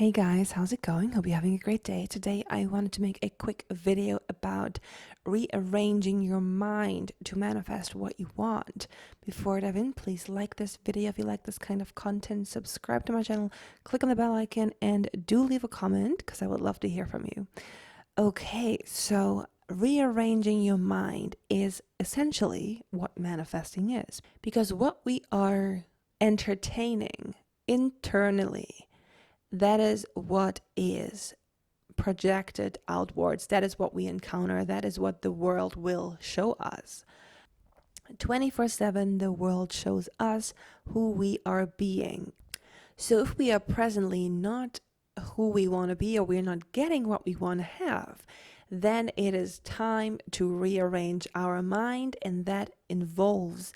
Hey guys, how's it going? Hope you're having a great day. Today I wanted to make a quick video about rearranging your mind to manifest what you want. Before I dive in, please like this video if you like this kind of content, subscribe to my channel, click on the bell icon, and do leave a comment because I would love to hear from you. Okay, so rearranging your mind is essentially what manifesting is, because what we are entertaining internally, that is what is projected outwards. That is what we encounter. That is what the world will show us. 24/7, the world shows us who we are being. So if we are presently not who we want to be, or we're not getting what we want to have, then it is time to rearrange our mind, and that involves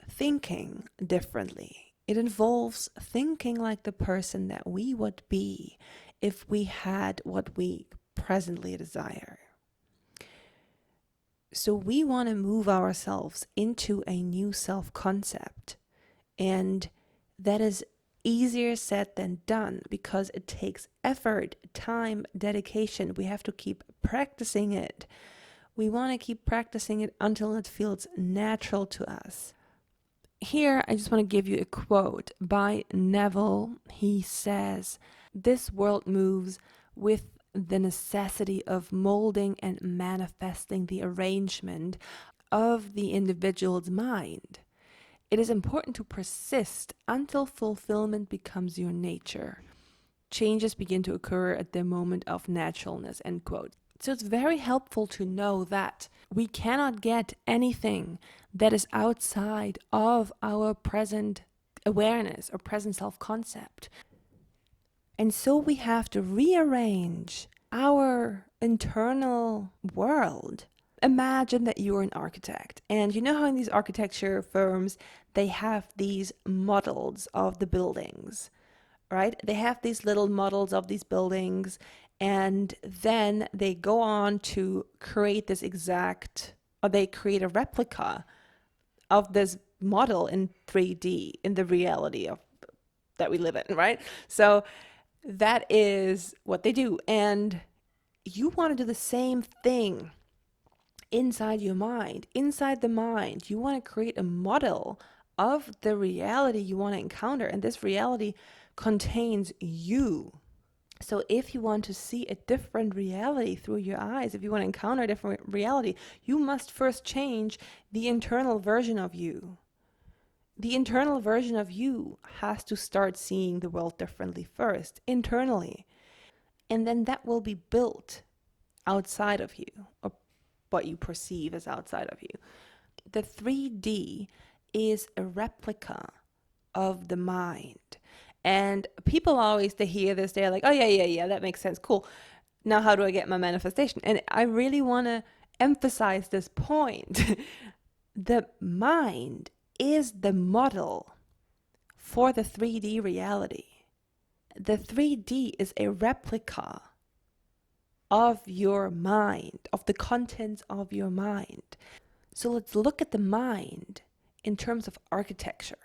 thinking differently. It involves thinking like the person that we would be if we had what we presently desire. So we want to move ourselves into a new self-concept, and that is easier said than done because it takes effort, time, dedication. We have to keep practicing it. We want to keep practicing it until it feels natural to us. Here, I just want to give you a quote by Neville. He says, "This world moves with the necessity of molding and manifesting the arrangement of the individual's mind. It is important to persist until fulfillment becomes your nature. Changes begin to occur at the moment of naturalness," end quote. So it's very helpful to know that we cannot get anything that is outside of our present awareness or present self-concept. And so we have to rearrange our internal world. Imagine that you're an architect, and you know how in these architecture firms, they have these models of the buildings, right? They have these little models of these buildings, and then they go on to create this exact, or they create a replica of this model in 3D, in the reality of that we live in, right? So that is what they do. And you want to do the same thing inside your mind. Inside the mind, you want to create a model of the reality you want to encounter, and this reality contains you. So if you want to see a different reality through your eyes, if you want to encounter a different reality, you must first change the internal version of you. The internal version of you has to start seeing the world differently first, internally. And then that will be built outside of you, or what you perceive as outside of you. The 3D is a replica of the mind. And people always, they hear this, they're like, oh yeah, that makes sense, cool. Now how do I get my manifestation? And I really want to emphasize this point. The mind is the model for the 3D reality. The 3D is a replica of your mind, of the contents of your mind. So let's look at the mind in terms of architecture.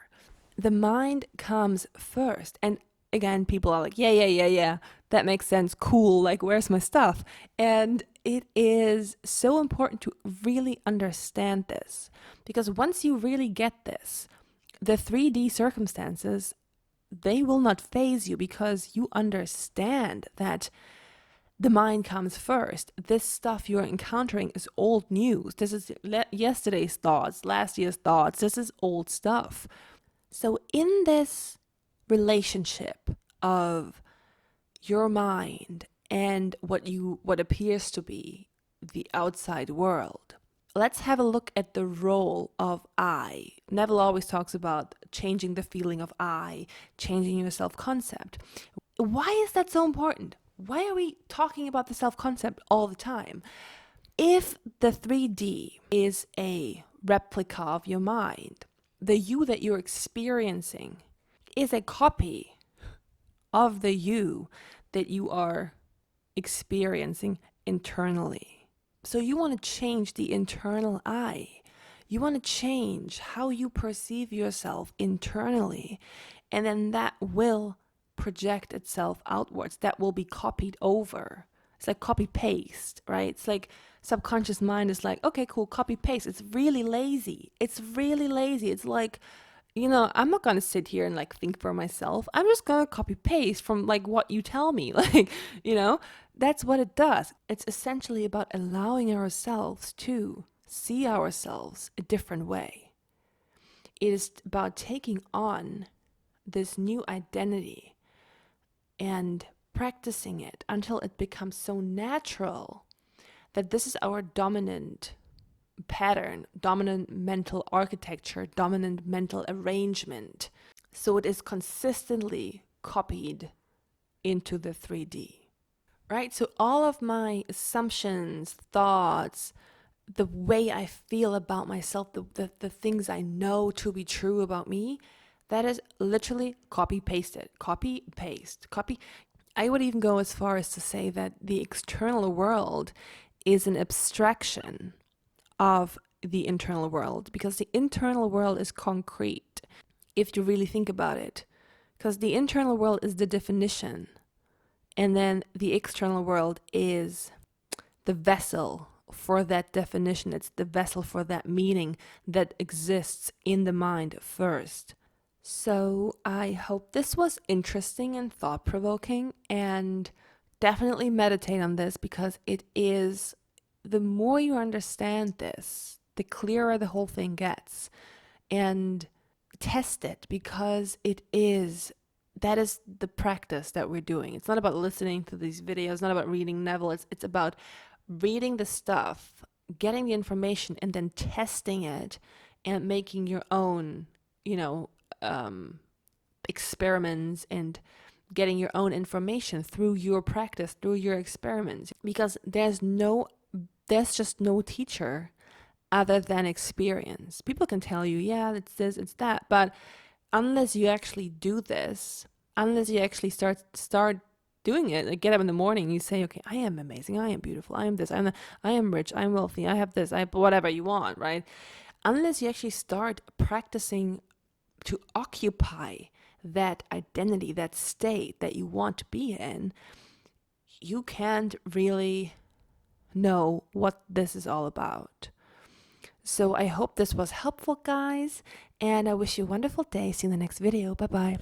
The mind comes first. And again, people are like, yeah, that makes sense, cool, like where's my stuff? And it is so important to really understand this, because once you really get this, the 3D circumstances, they will not faze you, because you understand that the mind comes first. This stuff you're encountering is old news. This is yesterday's thoughts, last year's thoughts. This is old stuff. So in this relationship of your mind and what appears to be the outside world, let's have a look at the role of I. Neville always talks about changing the feeling of I, changing your self-concept. Why is that so important? Why are we talking about the self-concept all the time? If the 3D is a replica of your mind, the you that you're experiencing is a copy of the you that you are experiencing internally. So you want to change the internal I. You want to change how you perceive yourself internally, and then that will project itself outwards, that will be copied over. It's like copy paste, right? It's like subconscious mind is like, okay, cool, copy paste. It's really lazy. It's really lazy. It's like, I'm not gonna sit here and like think for myself. I'm just gonna copy paste from like what you tell me. Like, that's what it does. It's essentially about allowing ourselves to see ourselves a different way. It is about taking on this new identity and practicing it until it becomes so natural that this is our dominant pattern, dominant mental architecture, dominant mental arrangement. So it is consistently copied into the 3D, right? So all of my assumptions, thoughts, the way I feel about myself, the things I know to be true about me, that is literally copy pasted, copy paste, copy. I would even go as far as to say that the external world is an abstraction of the internal world, because the internal world is concrete if you really think about it, because the internal world is the definition, and then the external world is the vessel for that definition. It's the vessel for that meaning that exists in the mind first. So I hope this was interesting and thought-provoking, and definitely meditate on this, because it is, the more you understand this, the clearer the whole thing gets. And test it, because that is the practice that we're doing. It's not about listening to these videos, not about reading Neville. It's about reading the stuff, getting the information, and then testing it and making your own, experiments, and getting your own information through your practice, through your experiments. Because there's just no teacher other than experience. People can tell you, yeah, it's this, it's that, but unless you actually do this, unless you actually start doing it, like get up in the morning, you say, okay, I am amazing, I am beautiful, I am this, I am rich, I'm wealthy, I have this, whatever you want, right? Unless you actually start practicing to occupy that identity, that state that you want to be in, you can't really know what this is all about. So I hope this was helpful, guys, and I wish you a wonderful day. See you in the next video. Bye-bye.